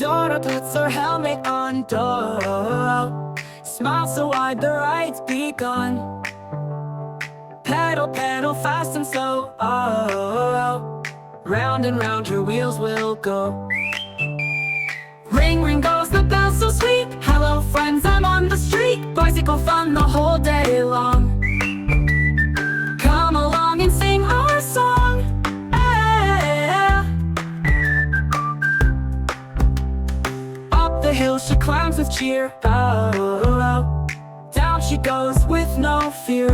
Dora puts her helmet on. Doraa smiles so wide, the ride's begun. Pedal, pedal, fast and slow. Round and round her wheels will go. Ring, ring goes the bell so sweet. Hello friends, I'm on the street. Bicycle fun the whole day long. Come along and sing our song. Yeah. Up the hill she climbs with cheer. Down she goes with no fear.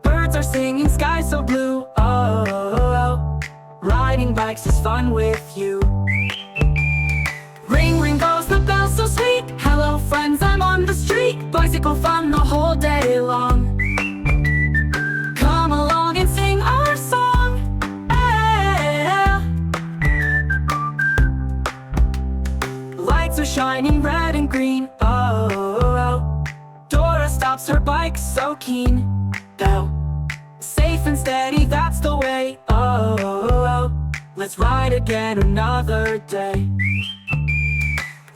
Birds are singing, sky so blue. Riding bikes is fun with you. Ring, ring goes the bell so sweet. Hello friends, I'm on the street. Bicycle fun the whole day long. Come along and sing our song. Yeah. Lights are shining red and green. Dora stops her bike so keen. Safe and steady, that's the way. Let's ride again another day.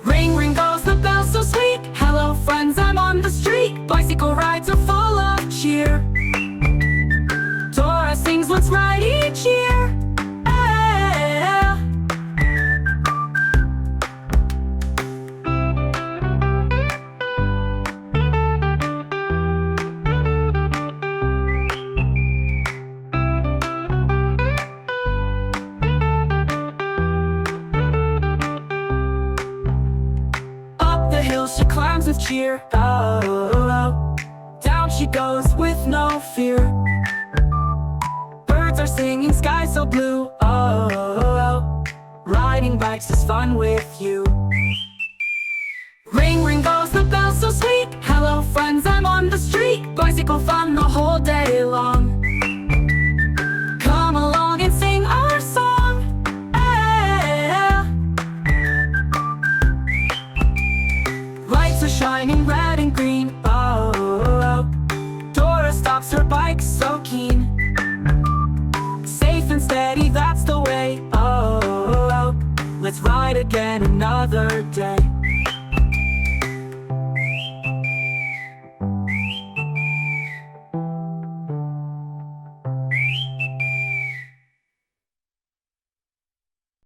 Ring, ring goes the bell so sweet. Hello friends, I'm on the street. Bicycle rides are full of cheer. Dora sings, let's ride each year. Yeah. Hill she climbs with cheer. Down she goes with no fear. Birds are singing, sky so blue. Riding bikes is fun with you. Ring, ring goes the bell so sweet. Hello friends, I'm on the street. Bicycle fun the whole day long.